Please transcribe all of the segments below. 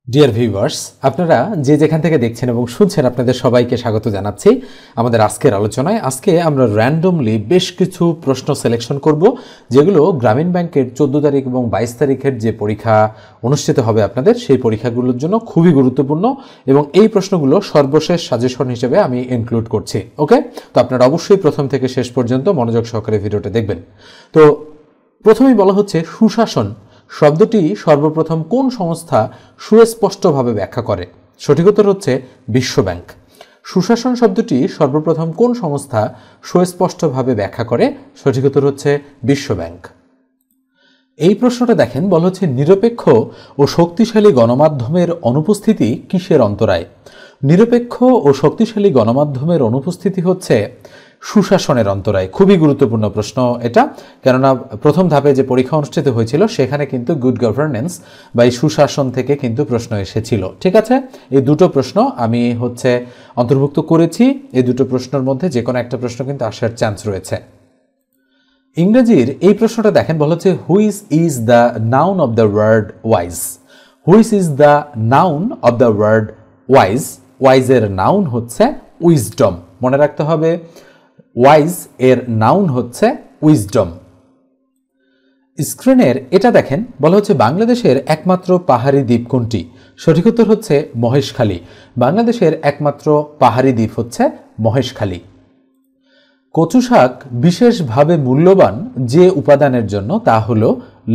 Dear viewers, আপনারা যে যেখান থেকে দেখছেন এবং শুনছেন আপনাদের সবাইকে স্বাগত জানাচ্ছি আমাদের আজকের আলোচনায়। আজকে আমরা র্যান্ডমলি বেশ কিছু প্রশ্ন সিলেকশন করব, যেগুলো গ্রামীণ ব্যাংকের 14 তারিখ এবং 22 তারিখের যে পরীক্ষা অনুষ্ঠিত হবে আপনাদের, সেই পরীক্ষাগুলোর জন্য খুবই গুরুত্বপূর্ণ এবং এই প্রশ্নগুলো সর্বশেষ সাজেশন হিসেবে আমি ইনক্লুড করছি। ওকে, তো আপনারা অবশ্যই প্রথম থেকে শেষ পর্যন্ত মনোযোগ সহকারে ভিডিওটা দেখবেন। তো প্রথমেই বলা হচ্ছে, সুশাসন শব্দটি সর্বপ্রথম কোন সংস্থা সুস্পষ্টভাবে ব্যাখ্যা করে? সঠিক উত্তর হচ্ছে বিশ্বব্যাংক। সুশাসন শব্দটি সর্বপ্রথম কোন সংস্থা সুস্পষ্টভাবে ব্যাখ্যা করে? সঠিক উত্তর হচ্ছে বিশ্বব্যাংক। এই প্রশ্নটা দেখেন, বলা হচ্ছে নিরপেক্ষ ও শক্তিশালী গণমাধ্যমের অনুপস্থিতি কিসের অন্তরায়? নিরপেক্ষ ও শক্তিশালী গণমাধ্যমের অনুপস্থিতি হচ্ছে সুশাসনের অন্তরায়। খুবই গুরুত্বপূর্ণ প্রশ্ন এটা, কেননা প্রথম ধাপে যে পরীক্ষা অনুষ্ঠিত হয়েছিল সেখানে কিন্তু গুড গভর্নেন্স বা এই সুশাসন থেকে কিন্তু প্রশ্ন এসেছিল। ঠিক আছে, এই দুটো প্রশ্ন আমি অন্তর্ভুক্ত করেছি। এই দুটো প্রশ্নের মধ্যে যে কোনো একটা প্রশ্ন কিন্তু আসার চান্স রয়েছে। ইংরেজির এই প্রশ্নটা দেখেন, বলা হচ্ছে which is the noun of the word wise? Which is the noun of the word wise? ওয়াইজের নাউন হচ্ছে উইজডম। মনে রাখতে হবে, ওয়াইজ এর নাউন হচ্ছে উইজডম। স্ক্রিনের এটা দেখেন, বলা হচ্ছে বাংলাদেশের একমাত্র পাহাড়ি দ্বীপ কোনটি? সঠিক উত্তর হচ্ছে মহেশখালী। বাংলাদেশের একমাত্র পাহাড়ি দ্বীপ হচ্ছে মহেশখালী। কচু শাক বিশেষভাবে মূল্যবান যে উপাদানের জন্য, তা হলো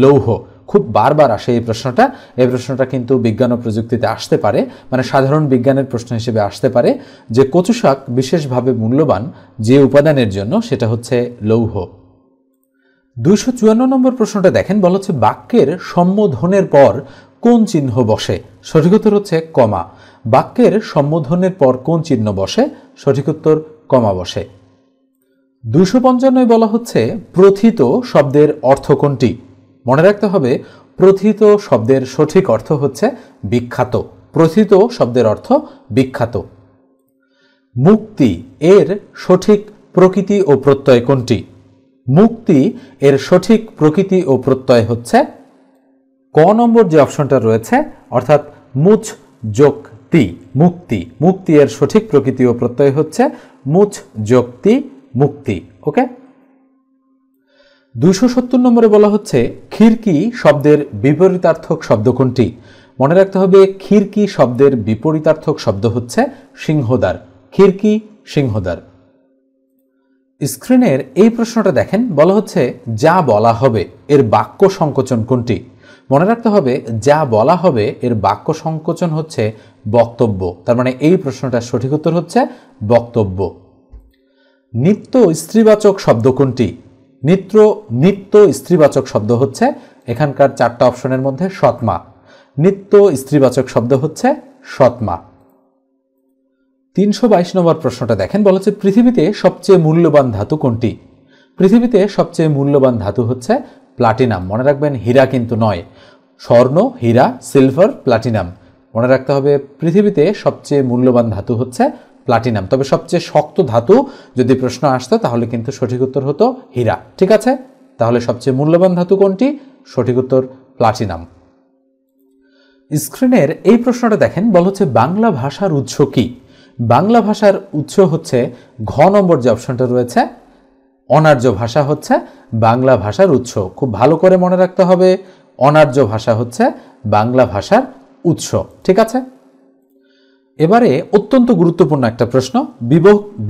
লৌহ। খুব বারবার আসে এই প্রশ্নটা। এই প্রশ্নটা কিন্তু বিজ্ঞান ও প্রযুক্তিতে আসতে পারে, মানে সাধারণ বিজ্ঞানের প্রশ্ন হিসেবে আসতে পারে যে কচু শাক বিশেষভাবে মূল্যবান যে উপাদানের জন্য, সেটা হচ্ছে লৌহ। 254 নম্বর প্রশ্নটা দেখেন, বলা হচ্ছে বাক্যের সম্বোধনের পর কোন চিহ্ন বসে? সঠিক উত্তর হচ্ছে কমা। বাক্যের সম্বোধনের পর কোন চিহ্ন বসে? সঠিক উত্তর কমা বসে। 255 বলা হচ্ছে প্রথিত শব্দের অর্থ কোনটি? মনে রাখতে হবে, প্রথিত শব্দের সঠিক অর্থ হচ্ছে বিখ্যাত। প্রথিত শব্দের অর্থ বিখ্যাত। মুক্তি এর সঠিক প্রকৃতি ও প্রত্যয় কোনটি? মুক্তি এর সঠিক প্রকৃতি ও প্রত্যয় হচ্ছে ক নম্বর যে অপশনটা রয়েছে, অর্থাৎ মুচ যোগ তি, মুক্তি। মুক্তি এর সঠিক প্রকৃতি ও প্রত্যয় হচ্ছে মুচ যোগ তি, মুক্তি। ওকে, 270 নম্বরে বলা হচ্ছে খিড়কি শব্দের বিপরীতার্থক শব্দ কোনটি? মনে রাখতে হবে, খিড়কি শব্দের বিপরীতার্থক শব্দ হচ্ছে সিংহদ্বার। খিড়কি, সিংহদ্বার। স্ক্রিনের এই প্রশ্নটা দেখেন, বলা হচ্ছে যা বলা হবে এর বাক্য সংকোচন কোনটি? মনে রাখতে হবে, যা বলা হবে এর বাক্য সংকোচন হচ্ছে বক্তব্য। তার মানে এই প্রশ্নটার সঠিক উত্তর হচ্ছে বক্তব্য। নিত্য স্ত্রীবাচক শব্দ কোনটি? নিত্য স্ত্রীবাচক শব্দ হচ্ছে এখানকার 4টা অপশনের মধ্যে সৎমা। নিত্য স্ত্রীবাচক শব্দ হচ্ছে সৎমা। 322 নম্বর প্রশ্নটা দেখেন, বলা হচ্ছে পৃথিবীতে সবচেয়ে মূল্যবান ধাতু কোনটি? পৃথিবীতে সবচেয়ে মূল্যবান ধাতু হচ্ছে প্লাটিনাম। মনে রাখবেন, হীরা কিন্তু নয়। স্বর্ণ, হীরা, সিলভার, প্লাটিনাম। মনে রাখতে হবে, পৃথিবীতে সবচেয়ে মূল্যবান ধাতু হচ্ছে প্লাটিনাম। তবে সবচেয়ে শক্ত ধাতু যদি প্রশ্ন আসতো তাহলে কিন্তু সঠিক উত্তর হতো হীরা। ঠিক আছে, তাহলে সবচেয়ে মূল্যবান ধাতু কোনটি? সঠিক উত্তর প্লাটিনাম। স্ক্রিনের এই প্রশ্নটা দেখেন, বলা হচ্ছে বাংলা ভাষার উৎস কি? বাংলা ভাষার উৎস হচ্ছে ঘ নম্বর যে অপশনটা রয়েছে, অনার্য ভাষা হচ্ছে বাংলা ভাষার উৎস। খুব ভালো করে মনে রাখতে হবে, অনার্য ভাষা হচ্ছে বাংলা ভাষার উৎস। ঠিক আছে, এবারে অত্যন্ত গুরুত্বপূর্ণ একটা প্রশ্ন,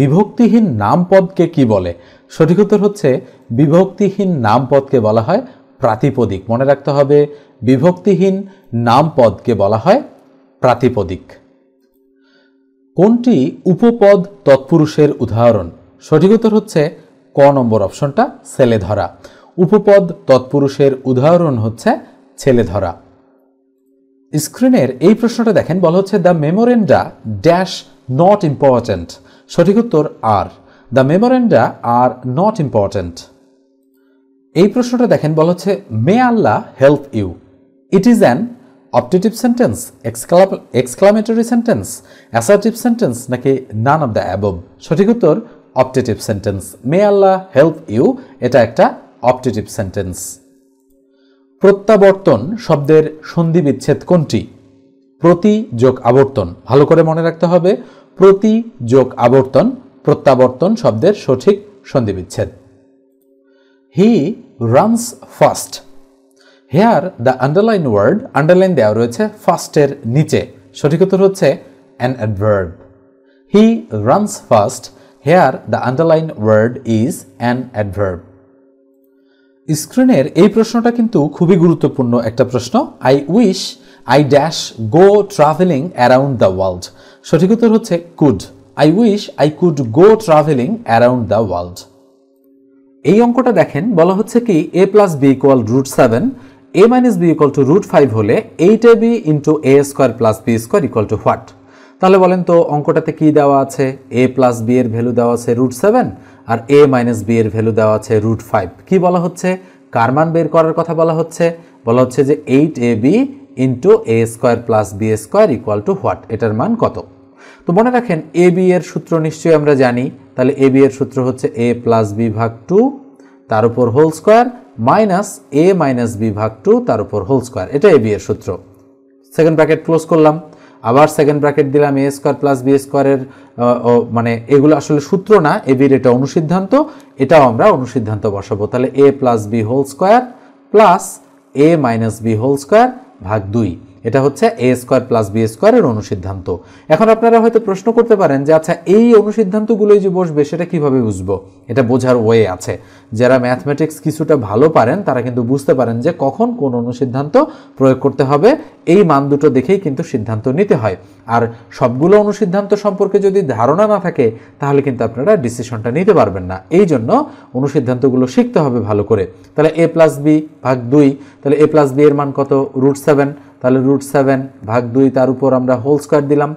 বিভক্তিহীন নামপদকে কি বলে? সঠিক উত্তর হচ্ছে বিভক্তিহীন নামপদকে বলা হয় প্রাতিপদিক। মনে রাখতে হবে, বিভক্তিহীন নামপদকে বলা হয় প্রাতিপদিক। কোনটি উপপদ তৎপুরুষের উদাহরণ? সঠিক উত্তর হচ্ছে ক নম্বর অপশনটা, ছেলে ধরা। উপপদ তৎপুরুষের উদাহরণ হচ্ছে ছেলে ধরা। স্ক্রিনের এই প্রশ্নটা দেখেন, বলা হচ্ছে the memoranda dash not important. সঠিক উত্তর are. The memoranda are not important. এই প্রশ্নটা দেখেন, বলা হচ্ছে may Allah help you. It is an optative sentence, exclamatory sentence, assertive sentence, নাকি নান অফ দ্য অ্যাবভ? সঠিক উত্তর optative sentence. May Allah help you, এটা একটা অপটেটিভ সেন্টেন্স। প্রত্যাবর্তন শব্দের সন্ধি বিচ্ছেদ কোনটি? প্রতি যোগ আবর্তন, ভালো করে মনে রাখতে হবে, প্রতি যোগ আবর্তন প্রত্যাবর্তন শব্দের সঠিক সন্ধিবিচ্ছেদ। He runs fast. Here the underline word, underline দেওয়া রয়েছে ফাস্টের নিচে, সঠিক উত্তর হচ্ছে an adverb. He runs fast, here the underline word is an adverb. স্ক্রিনের এই প্রশ্নটা কিন্তু খুবই গুরুত্বপূর্ণ একটা প্রশ্ন। I wish I dash go travelling around the world, সঠিক উত্তর হচ্ছে could. I wish I could go travelling around the world. এই অঙ্কটা দেখেন, বলা হচ্ছে কি a plus B equal √7, a minus B equal to √5 হলে 8ab into a square plus B square equal to what? তাহলে বলেন তো অঙ্কটাতে কি দেওয়া আছে? a প্লাস বি এর ভ্যালু দেওয়া আছে √7 আর a মাইনাস বি এর ভ্যালু দেওয়া আছে √5। কি বলা হচ্ছে? কার মান বের করার কথা বলা হচ্ছে? বলা হচ্ছে যে 8ab into a square plus B square equal to what, এটার মান কত? তো মনে রাখেন এ বি এর সূত্র নিশ্চয়ই আমরা জানি, তাহলে এ বি এর সূত্র হচ্ছে a প্লাস বি ভাগ 2 তার উপর whole square minus a minus B ভাগ 2 তার উপর হোল স্কোয়ার, এটা এ বি এর সূত্র। সেকেন্ড ব্র্যাকেট ক্লোজ করলাম, আবার সেকেন্ড ব্র্যাকেট দিলাম a স্কোয়ার প্লাস বি স্কোয়ারের, মানে এগুলো আসলে সূত্র না, এ বির এটা অনুসিদ্ধান্ত, এটাও আমরা অনুসিদ্ধান্ত বসাবো। তাহলে a plus B whole square plus a minus B whole square ভাগ 2, এটা হচ্ছে a স্কোয়ার প্লাস বি স্কোয়ারের অনুসিদ্ধান্ত। এখন আপনারা হয়তো প্রশ্ন করতে পারেন যে আচ্ছা এই অনুসিদ্ধান্তগুলোই যে বসবে সেটা কিভাবে বুঝবো? এটা বোঝার ওয়ে আছে। যারা ম্যাথমেটিক্স কিছুটা ভালো পারেন তারা কিন্তু বুঝতে পারেন যে কখন কোন অনুসিদ্ধান্ত প্রয়োগ করতে হবে, এই মান দুটো দেখেই কিন্তু সিদ্ধান্ত নিতে হয়। আর সবগুলো অনুসিদ্ধান্ত সম্পর্কে যদি ধারণা না থাকে তাহলে কিন্তু আপনারা ডিসিশনটা নিতে পারবেন না। এই জন্য অনুসিদ্ধান্তগুলো শিখতে হবে ভালো করে। তাহলে a প্লাস বি ভাগ 2, তাহলে a প্লাস বি এর মান কত? √7, তাহলে √7 ভাগ 2 তার উপর আমরা হোল স্কোয়ার দিলাম,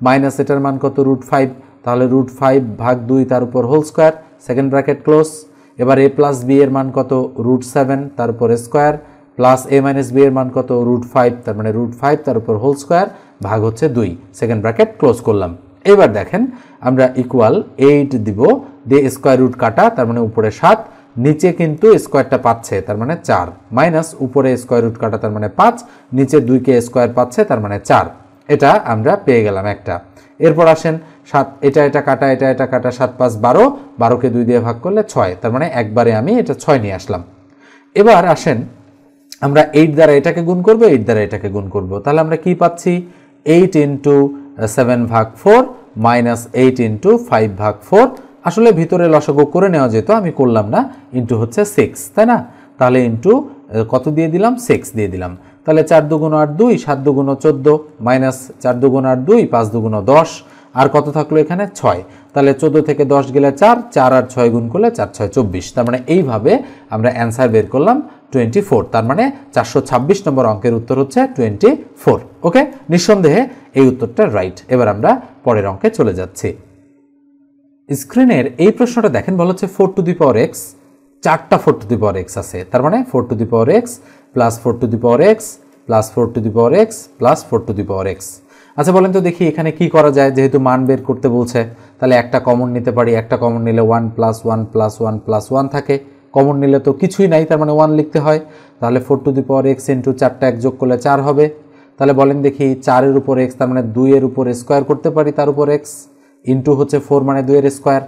মাইনাস এটার মান কত? √5, তাহলে √5 ভাগ 2 তার উপর whole square, second bracket close. এবার a প্লাস বি এর মান কত? √7 তার উপর square plus a minus B এর মান কত? √5, তার মানে √5 তার উপর হোল স্কোয়ার ভাগ হচ্ছে 2, সেকেন্ড ব্র্যাকেট ক্লোজ করলাম। এবার দেখেন আমরা ইকুয়াল 8 দিব, দিয়ে স্কোয়ার রুট কাটা, তার মানে উপরে 7, নিচে কিন্তু স্কোয়ারটা পাচ্ছে তার মানে 4, মাইনাস উপরে স্কোয়ার রুট কাটা তার মানে 5, নিচে 2কে স্কোয়ার পাচ্ছে তার মানে 4, এটা আমরা পেয়ে গেলাম একটা। এরপর আসেন 7, এটা কাটা, এটা কাটা, 7 5 12, 12কে 2 দিয়ে ভাগ করলে 6, তার মানে একবারে আমি এটা 6 নিয়ে আসলাম। এবার আসেন আমরা 8 দ্বারা এটাকে গুণ করব, 8 দ্বারা এটাকে গুণ করব, তাহলে আমরা কি পাচ্ছি? 8 ইন্টু 7 ভাগ 4 মাইনাস 8 ইন্টু 5 ভাগ 4, আসলে ভিতরে লসাগু করে নেওয়া যেত, আমি করলাম না, ইন্টু হচ্ছে 6, তাই না? তাহলে ইন্টু কত দিয়ে দিলাম? 6 দিয়ে দিলাম। তাহলে 4 দুগুণ 8 2, 7 দুগুণ 14, মাইনাস 4 দুগুণ 8 2, 5 দুগুণ 10, আর কত থাকলো এখানে? 6। তাহলে 14 থেকে 10 গেলে 4, 4 আর 6 গুণ করলে 4 6 24, তার মানে এইভাবে আমরা অ্যান্সার বের করলাম 24, তার মানে 426 নম্বর অঙ্কের উত্তর হচ্ছে 24। ওকে, নিঃসন্দেহে এই উত্তরটা রাইট। এবার আমরা পরের অঙ্কে চলে যাচ্ছি। স্ক্রিনের এই প্রশ্নটা দেখেন, বলা হচ্ছে 4 টু দি পাওয়ার এক্স, 4টা 4 টু দি পাওয়ার এক্স আছে, তার মানে 4 to the power x plus 4 to the power x plus 4 to the power x plus 4 to the power x. আচ্ছা বলেন তো দেখি এখানে কি করা যায়? যেহেতু মান বের করতে বলছে তাহলে একটা কমন নিতে পারি, একটা কমন নিলে 1 প্লাস 1 প্লাস 1 প্লাস 1 থাকে, কমন নিলে তো কিছুই নাই, তার মানে 1 লিখতে হয়। তাহলে 4 to the power x into 4টা এক যোগ করলে 4 হবে। তাহলে বলেন দেখি 4 এর উপর এক্স, তার মানে 2 এর উপর স্কোয়ার করতে পারি, তার উপর এক্স ইন্টু হচ্ছে 4 মানে 2 এর স্কোয়ার,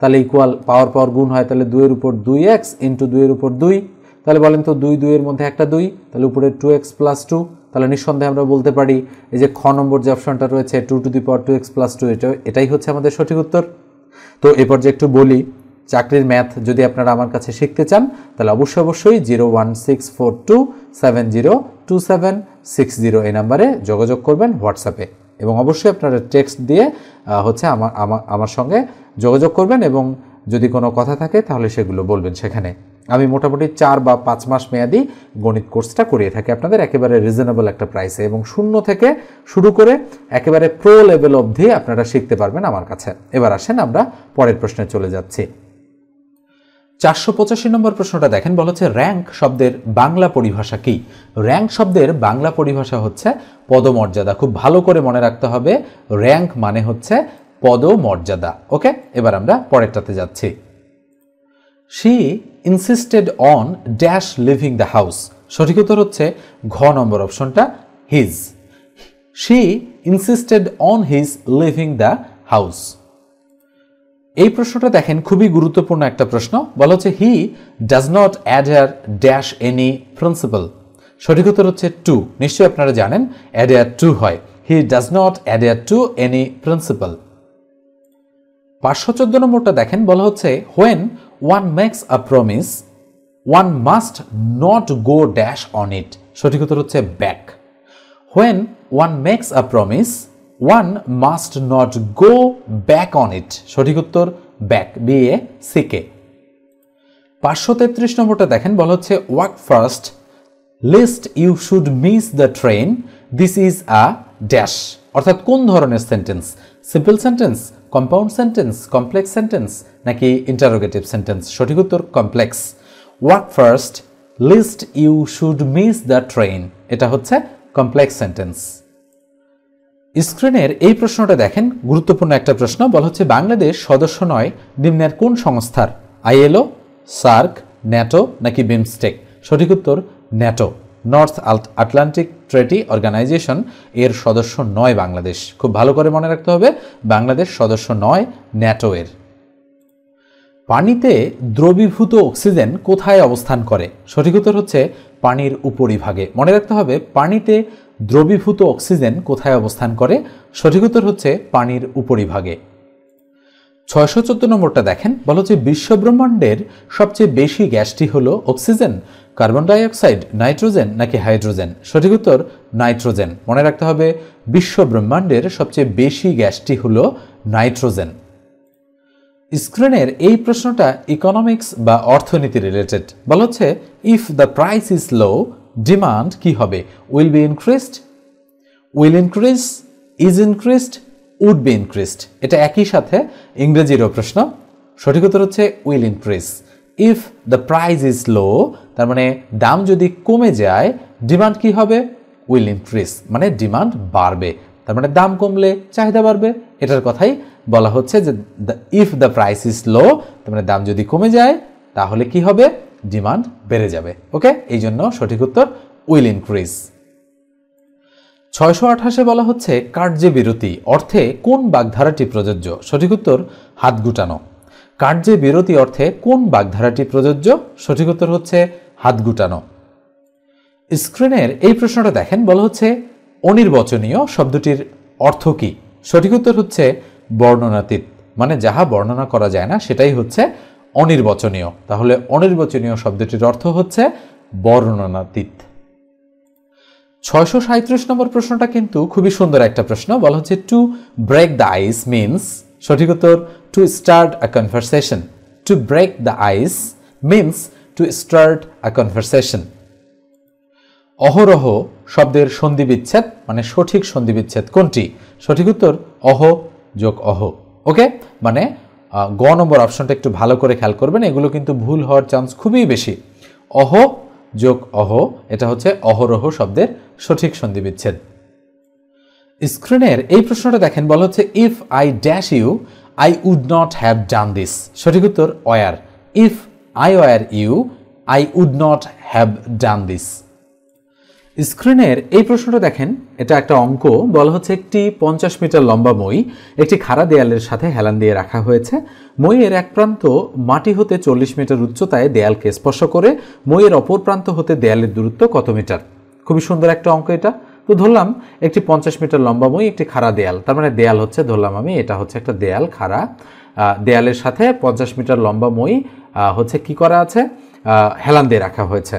তাহলে ইকুয়াল পাওয়ার গুণ হয়, তাহলে 2 এর উপর 2x ইন্টু 2 এর উপর 2, তাহলে বলেন তো 2 2 এর মধ্যে একটা 2, তাহলে উপরে 2x প্লাস 2, তাহলে নিঃসন্দেহে আমরা বলতে পারি এই যে খ নম্বর যে অপশনটা রয়েছে 2 to the power 2x plus 2, এটাই হচ্ছে আমাদের সঠিক উত্তর। তো এরপর যে একটু বলি, চাকরির ম্যাথ যদি আপনারা আমার কাছে শিখতে চান তাহলে অবশ্যই 01642702760 এই নাম্বারে যোগাযোগ করবেন হোয়াটসঅ্যাপে, এবং অবশ্যই আপনারা টেক্সট দিয়ে হচ্ছে আমার সঙ্গে যোগাযোগ করবেন, এবং যদি কোনো কথা থাকে তাহলে সেগুলো বলবেন সেখানে। আমি মোটামুটি 4 বা 5 মাস মেয়াদি গণিত কোর্সটা করিয়ে থাকি আপনাদের একেবারে রিজনেবল একটা প্রাইসে, এবং 0 থেকে শুরু করে একেবারে প্রো লেভেল অবধি আপনারা শিখতে পারবেন আমার কাছে। এবার আসেন আমরা পরের প্রশ্নে চলে যাচ্ছি। 485 নম্বর প্রশ্নটা দেখেন, বলা হচ্ছে র্যাঙ্ক শব্দের বাংলা পরিভাষা কি? র্যাঙ্ক শব্দের বাংলা পরিভাষা হচ্ছে পদমর্যাদা। খুব ভালো করে মনে রাখতে হবে, র্যাঙ্ক মানে হচ্ছে পদমর্যাদা। ওকে, এবার আমরা পরেরটাতে যাচ্ছি। She insisted on dash living the house, সঠিক উত্তর হচ্ছে ঘ নম্বর অপশনটা his. She insisted on his leaving the house. এই প্রশ্নটা দেখেন খুবই গুরুত্বপূর্ণ একটা প্রশ্ন। বলা হচ্ছে হি does not adhere dash any principal. সঠিক উত্তর হচ্ছে টু। নিশ্চয়ই আপনারা জানেন অ্যাডহেয়ার টু হয়। He does not adhere to any principle. 514 নম্বরটা দেখেন, বলা হচ্ছে when one makes a promise one must not go dash on it. সঠিক উত্তর হচ্ছে back. When one makes a promise one must not go back on it. সঠিক উত্তর back, BACK। 533 নম্বরটা দেখেন, বলা হচ্ছে walk fast lest you should miss the train this is a dash. অর্থাৎ কোন ধরনের sentence? Simple sentence, compound sentence, complex sentence নাকি ইন্টারোগেটিভ সেন্টেন্স? সঠিক উত্তর complex. Walk fast lest you should miss the train, এটা হচ্ছে কমপ্লেক্স সেন্টেন্স। স্ক্রিনের এই প্রশ্নটা দেখেন, গুরুত্বপূর্ণ একটা প্রশ্ন। বলা হচ্ছে বাংলাদেশ সদস্য নয় নিম্নের কোন সংস্থার? ILO, সার্ক, ন্যাটো নাকি বিমস্টেক? সঠিক উত্তর NATO, North Atlantic Treaty Organisation এর সদস্য নয় বাংলাদেশ। খুব ভালো করে মনে রাখতে হবে, বাংলাদেশ সদস্য নয় ন্যাটো এর। পানিতে দ্রবীভূত অক্সিজেন কোথায় অবস্থান করে? সঠিক উত্তর হচ্ছে পানির উপরিভাগে। মনে রাখতে হবে পানিতে দ্রবীভূত অক্সিজেন কোথায় অবস্থান করে? সঠিক উত্তর হচ্ছে পানির উপরিভাগে। 614 নম্বরটা দেখেন, বলা হচ্ছে বিশ্বব্রহ্মাণ্ডের সবচেয়ে বেশি গ্যাসটি হলো অক্সিজেন, কার্বন ডাইঅক্সাইড, নাইট্রোজেন নাকি হাইড্রোজেন? সঠিক উত্তর নাইট্রোজেন। মনে রাখতে হবে বিশ্বব্রহ্মাণ্ডের সবচেয়ে বেশি গ্যাসটি হলো নাইট্রোজেন। স্ক্রিনের এই প্রশ্নটা ইকোনমিক্স বা অর্থনীতি রিলেটেড। বলা হচ্ছে if the price is low demand কি হবে? Will be increased, will increase, is increased, would be increased. এটা একই সাথে ইংরেজিরও প্রশ্ন। সঠিক উত্তর হচ্ছে will increase. If the price is low, তার মানে দাম যদি কমে যায়, ডিমান্ড কি হবে? উইল ইনক্রিজ, মানে ডিমান্ড বাড়বে। তার মানে দাম কমলে চাহিদা বাড়বে, এটার কথাই বলা হচ্ছে যে if the price is low, তার মানে দাম যদি কমে যায় তাহলে কি হবে? ডিমান্ড বেড়ে যাবে। ওকে, এই জন্য সঠিক উত্তর উইল ইনক্রিজ। 628 বলা হচ্ছে কার্যে বিরতি অর্থে কোন বাগধারাটি প্রযোজ্য? সঠিক উত্তর হাত গুটানো। কার্যে বিরতি অর্থে কোন বাগধারাটি প্রযোজ্য? সঠিক উত্তর হচ্ছে হাত গুটানো। স্ক্রিনের এই প্রশ্নটা দেখেন, বলা হচ্ছে অনির্বচনীয় শব্দটির অর্থ কি? সঠিক উত্তর হচ্ছে বর্ণনাতীত, মানে যাহা বর্ণনা করা যায় না সেটাই হচ্ছে অনির্বচনীয়। তাহলে অনির্বচনীয় শব্দটির অর্থ হচ্ছে বর্ণনাতীত। 637 নম্বর প্রশ্নটা কিন্তু খুবই সুন্দর একটা প্রশ্ন। বলা হচ্ছে to break the ice means, সঠিক উত্তর to start a conversation. To break the ice means to start a conversation. অহরহ শব্দের সন্ধি বিচ্ছেদ, মানে সঠিক সন্ধি বিচ্ছেদ কোনটি? সঠিক উত্তর অহ যোগ অহ। ওকে, মানে গ নম্বর অপশনটা একটু ভালো করে খেয়াল করবেন, এগুলো কিন্তু ভুল হওয়ার চান্স খুবই বেশি। অহ যোগ অহ, এটা হচ্ছে অহরহ শব্দের সঠিক সন্ধি বিচ্ছেদ। স্ক্রিনের এই প্রশ্নটা দেখেন, বলা হচ্ছে if I dash you I would not have done this. সঠিক উত্তর were. If I were you I would not have done this. স্ক্রিনের এই প্রশ্নটা দেখেন, এটা একটা অঙ্ক। বলা হচ্ছে একটি 50 মিটার লম্বা মই একটি খাড়া দেয়ালের সাথে হেলান দিয়ে রাখা হয়েছে। মইয়ের এক প্রান্ত মাটি হতে 40 মিটার উচ্চতায় দেয়ালকে স্পর্শ করে, মইয়ের অপর প্রান্ত হতে দেয়ালের দূরত্ব কত মিটার? খুবই সুন্দর একটা অঙ্ক এটা। তো ধরলাম একটি 50 মিটার লম্বা মই একটি খাড়া দেয়াল, তার মানে দেয়াল হচ্ছে, ধরলাম আমি এটা হচ্ছে একটা দেয়াল খাড়া, দেয়ালের সাথে 50 মিটার লম্বা মই হচ্ছে কি করা আছে? হেলান দিয়ে রাখা হয়েছে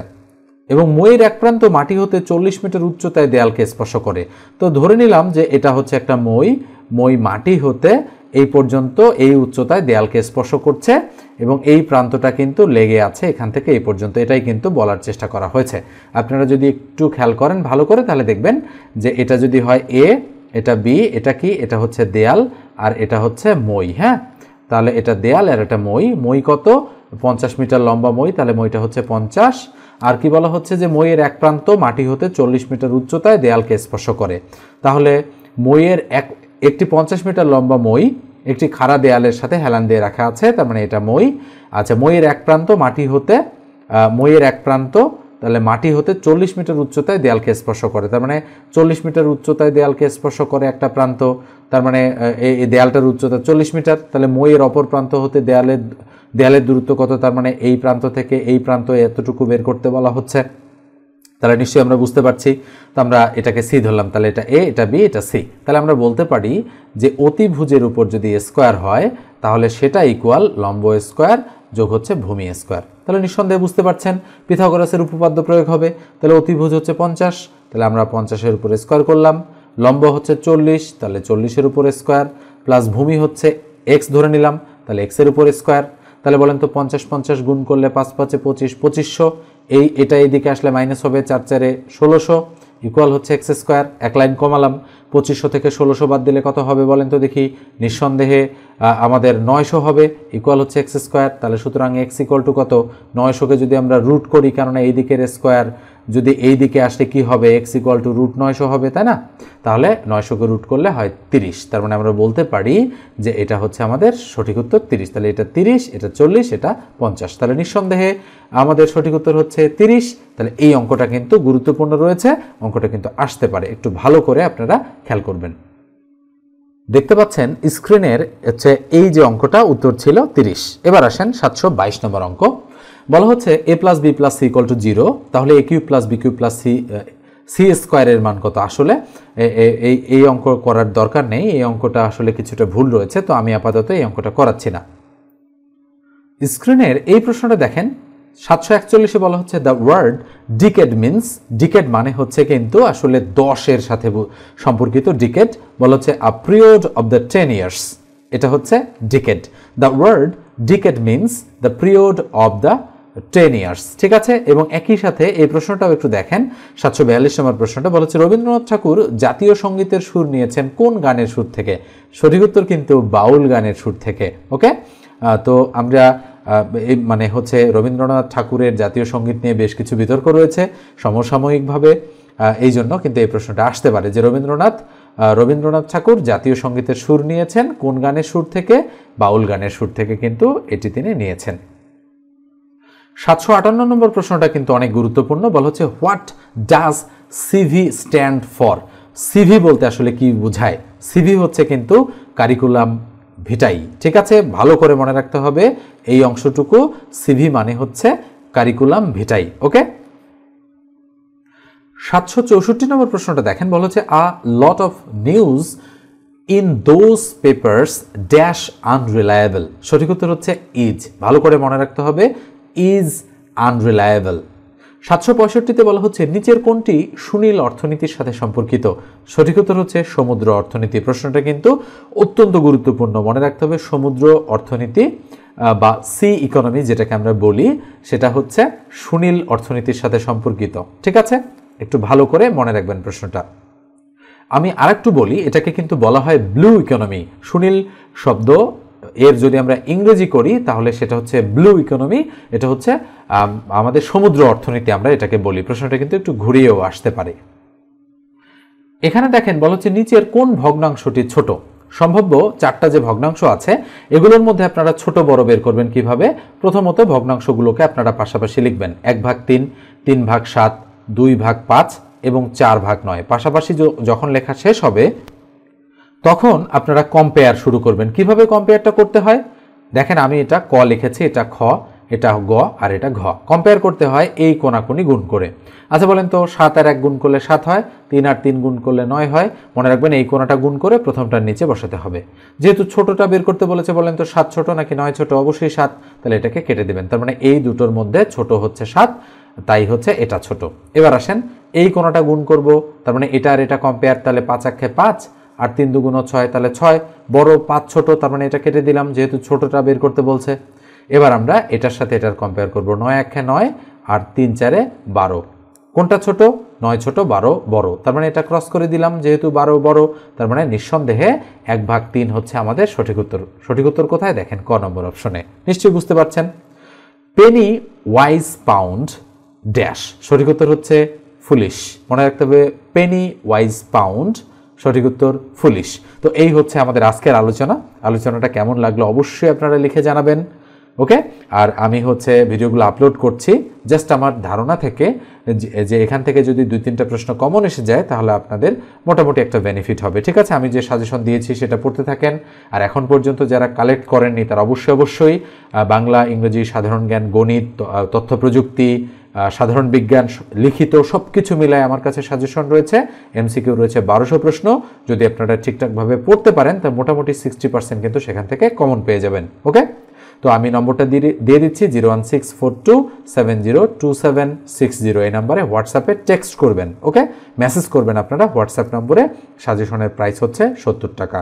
এবং মইয়ের এক প্রান্ত মাটি হতে 40 মিটার উচ্চতায় দেয়ালকে স্পর্শ করে। তো ধরে নিলাম যে এটা হচ্ছে একটা মই মাটি হতে এই পর্যন্ত এই উচ্চতায় দেয়ালকে স্পর্শ করছে এবং এই প্রান্তটা কিন্তু লেগে আছে এখান থেকে এই পর্যন্ত, এটাই কিন্তু বলার চেষ্টা করা হয়েছে। আপনারা যদি একটু খেয়াল করেন ভালো করে, তাহলে দেখবেন যে এটা যদি হয় এ, এটা বি, এটা কি? এটা হচ্ছে দেয়াল আর এটা হচ্ছে মই। হ্যাঁ, তাহলে এটা দেয়াল আর এটা মই কত? 50 মিটার লম্বা মই, তাহলে মইটা হচ্ছে 50। আর কি বলা হচ্ছে যে মইয়ের এক প্রান্ত মাটি হতে 40 মিটার উচ্চতায় দেয়ালকে স্পর্শ করে। তাহলে মইয়ের একটি 50 মিটার লম্বা মই একটি খাড়া দেয়ালের সাথে হেলান দিয়ে রাখা আছে, তার মানে এটা মই। আচ্ছা, মইয়ের এক প্রান্ত মাটি হতে, মইয়ের এক প্রান্ত তাহলে মাটি হতে 40 মিটার উচ্চতায় দেয়ালকে স্পর্শ করে, তার মানে 40 মিটার উচ্চতায় দেয়ালকে স্পর্শ করে একটা প্রান্ত, তার মানে এই দেয়ালটার উচ্চতা 40 মিটার। তাহলে মইয়ের অপর প্রান্ত হতে দেয়ালের দূরত্ব কত, তার মানে এই প্রান্ত থেকে এই প্রান্ত এতটুকু বের করতে বলা হচ্ছে। তাহলে নিশ্চয়ই আমরা বুঝতে পারছি। তো আমরা এটাকে সি ধরলাম, তাহলে এটা এ, এটা বি, এটা সি। তাহলে আমরা বলতে পারি যে অতিভুজের উপর যদি স্কোয়ার হয় তাহলে সেটা ইকুয়াল লম্ব স্কোয়ার যোগ হচ্ছে ভূমি স্কোয়ার। তাহলে নিঃসন্দেহে বুঝতে পারছেন পিথাগোরাসের উপপাদ্য প্রয়োগ হবে। তাহলে অতিভুজ হচ্ছে 50, তাহলে আমরা 50-এর উপর স্কোয়ার করলাম, লম্ব হচ্ছে 40, তাহলে 40-এর উপর স্কোয়ার, প্লাস ভূমি হচ্ছে এক্স ধরে নিলাম, তাহলে এক্সের উপর স্কোয়ার। তাহলে বলেন তো 50-50 গুণ করলে 5-5-এ 25, 2500, এটা এইদিকে আসলে মাইনাস হবে, 4-4-এ 1600 ইকুয়াল হচ্ছে এক্স স্কোয়ার। এক লাইন কমালাম, 2500 থেকে 1600 বাদ দিলে কত হবে বলেন তো দেখি। নিঃসন্দেহে আমাদের 900 হবে, ইকুয়াল হচ্ছে এক্স স্কোয়ার। তাহলে সুতরাং এক্স ইকুয়াল টু কত, 900-কে যদি আমরা রুট করি, কেননা এই দিকের স্কোয়ার যদি এই দিকে আসলে কি হবে, এক্স ইকুয়াল টু রুট 900 হবে, তাই না? তাহলে 900-কে রুট করলে হয় 30। তার মানে আমরা বলতে পারি যে এটা হচ্ছে আমাদের সঠিক উত্তর 30। তাহলে এটা 30, এটা 40, এটা 50। তাহলে নিঃসন্দেহে আমাদের সঠিক উত্তর হচ্ছে 30। তাহলে এই অঙ্কটা কিন্তু গুরুত্বপূর্ণ রয়েছে, অঙ্কটা কিন্তু আসতে পারে, একটু ভালো করে আপনারা খেয়াল করবেন। দেখতে পাচ্ছেন স্ক্রিনের হচ্ছে এই যে অঙ্কটা উত্তর ছিল 30। এবার আসেন 722 নম্বর অঙ্ক। বলা হচ্ছে a plus B plus C equal to 0, তাহলে a cube plus B cube plus C স্কোয়ারের মান কত? আসলে এই অঙ্ক করার দরকার নেই, এই অঙ্কটা আসলে কিছুটা ভুল রয়েছে, তো আমি আপাতত এই অঙ্কটা করাচ্ছি না। স্ক্রিনের এই প্রশ্নটা দেখেন, 741-এ বলা হচ্ছে the word decade means, decade মানে হচ্ছে কিন্তু আসলে 10-এর সাথে সম্পর্কিত। ডিকেড বলা হচ্ছে a period of the 10 years, এটা হচ্ছে decade. The word decade means the period of the 10 years, ঠিক আছে। এবং একই সাথে এই প্রশ্নটাও একটু দেখেন, 742 নম্বর প্রশ্নটা বলা হচ্ছে রবীন্দ্রনাথ ঠাকুর জাতীয় সঙ্গীতের সুর নিয়েছেন কোন গানের সুর থেকে? সঠিক উত্তর কিন্তু বাউল গানের সুর থেকে। ওকে, তো আমরা মানে হচ্ছে রবীন্দ্রনাথ ঠাকুরের জাতীয় সঙ্গীত নিয়ে বেশ কিছু বিতর্ক রয়েছে সমসাময়িকভাবে, এই জন্য কিন্তু এই প্রশ্নটা আসতে পারে যে রবীন্দ্রনাথ ঠাকুর জাতীয় সঙ্গীতের সুর নিয়েছেন কোন গানের সুর থেকে? বাউল গানের সুর থেকে কিন্তু এটি তিনি নিয়েছেন। 758 নম্বর প্রশ্নটা কিন্তু অনেক গুরুত্বপূর্ণ। বলা হচ্ছে what does CV stand for? CV বলতে আসলে কি বোঝায়? সিভি হচ্ছে কিন্তু কারিকুলাম ভিটাই, ঠিক আছে, ভালো করে মনে রাখতে হবে এই অংশটুকু। সিভি মানে হচ্ছে কারিকুলাম ভিটাই। ওকে, 764 নম্বর প্রশ্নটা দেখেন, বলা হচ্ছে a lot of news in those papers dash unreliable. সঠিক উত্তর হচ্ছে ইজ, ভালো করে মনে রাখতে হবে, ইজ আনরিলায়েবল। 765-তে বলা হচ্ছে নিচের কোনটি সুনীল অর্থনীতির সাথে সম্পর্কিত? সঠিক উত্তর হচ্ছে সমুদ্র অর্থনীতি। প্রশ্নটা কিন্তু অত্যন্ত গুরুত্বপূর্ণ, মনে রাখতে হবে সমুদ্র অর্থনীতি বা সি ইকোনমি যেটাকে আমরা বলি, সেটা হচ্ছে সুনীল অর্থনীতির সাথে সম্পর্কিত, ঠিক আছে। একটু ভালো করে মনে রাখবেন প্রশ্নটা। আমি আরেকটু বলি, এটাকে কিন্তু বলা হয় ব্লু ইকোনমি। সুনীল শব্দ এর যদি আমরা ইংরেজি করি তাহলে সেটা হচ্ছে ব্লু ইকোনমি, এটা হচ্ছে আমাদের সমুদ্র অর্থনীতি আমরা এটাকে বলি। প্রশ্নটা কিন্তু একটু ঘুরিয়েও আসতে পারে। এখানে দেখেন বলা হচ্ছে নিচের কোন ভগ্নাংশটি ছোট? সম্ভাব্য 4টা যে ভগ্নাংশ আছে এগুলোর মধ্যে আপনারা ছোট বড় বের করবেন কিভাবে? প্রথমত ভগ্নাংশগুলোকে আপনারা পাশাপাশি লিখবেন, 1/3, 3/7, 2/5 এবং 4/9। পাশাপাশি যখন লেখা শেষ হবে তখন আপনারা কম্পেয়ার শুরু করবেন। কিভাবে কম্পেয়ারটা করতে হয় দেখেন, আমি এটা ক লিখেছি, এটা খ, এটা গ আর এটা ঘ। কম্পেয়ার করতে হয় এই কোনাকুনি গুণ করে। আচ্ছা বলেন তো 7 আর 1 গুণ করলে 7 হয়, 3 আর 3 গুণ করলে 9 হয়। মনে রাখবেন এই কোনাটা গুণ করে প্রথমটার নিচে বসাতে হবে। যেহেতু ছোটটা বের করতে বলেছে, বলেন তো 7 ছোট নাকি 9 ছোট? অবশ্যই 7, তাহলে এটাকে কেটে দেবেন। তার মানে এই দুটোর মধ্যে ছোট হচ্ছে 7, তাই হচ্ছে এটা ছোট। এবার আসেন এই কোনাটা গুণ করব, তার মানে এটা আর এটা কম্পেয়ার, তাহলে 5 আর 5 আর 3 দুগুণ 6, তাহলে 6, বড় 5 ছোট, তার মানে এটা কেটে দিলাম যেহেতু ছোটটা বের করতে বলছে। এবার আমরা এটার সাথে এটার কম্পেয়ার করব, 9 আর 9 আর 3 4 12। কোনটা ছোট? 9 ছোট, 12 বড়, তার মানে এটা ক্রস করে দিলাম যেহেতু 12 বড়, তার মানে নিঃসন্দেহে 1/3 হচ্ছে আমাদের সঠিক উত্তর। সঠিক উত্তর কোথায় দেখেন? ক নম্বর অপশনে। নিশ্চয়ই বুঝতে পারছেন। পেনি ওয়াইজ পাউন্ড ড্যাশ, সঠিক উত্তর হচ্ছে ফুলিশ। মনে রাখতে হবে পেনি ওয়াইজ পাউন্ড, সঠিক উত্তর ফুলিশ। তো এই হচ্ছে আমাদের আজকের আলোচনাটা কেমন লাগলো অবশ্যই আপনারা লিখে জানাবেন। ওকে। আর আমি হচ্ছে ভিডিওগুলো আপলোড করছি জাস্ট আমার ধারণা থেকে যে এখান থেকে যদি 2-3টা প্রশ্ন কমন এসে যায় তাহলে আপনাদের মোটামুটি একটা বেনিফিট হবে। ঠিক আছে, আমি যে সাজেশন দিয়েছি সেটা পড়তে থাকেন। আর এখন পর্যন্ত যারা কালেক্ট করেননি তারা অবশ্যই বাংলা, ইংরেজি, সাধারণ জ্ঞান, গণিত, তথ্য প্রযুক্তি, সাধারণ বিজ্ঞান, লিখিত সব কিছু মিলায় আমার কাছে সাজেশন রয়েছে। এমসিকিউ রয়েছে 1200 প্রশ্ন। যদি আপনারা ঠিকঠাকভাবে পড়তে পারেন তা মোটামুটি 60% কিন্তু সেখান থেকে কমন পেয়ে যাবেন। ওকে, তো আমি নম্বরটা দিয়ে দিচ্ছি 01642702760। এই নাম্বারে হোয়াটসঅ্যাপে টেক্সট করবেন। ওকে, মেসেজ করবেন আপনারা হোয়াটসঅ্যাপ নম্বরে। সাজেশনের প্রাইস হচ্ছে 70 টাকা।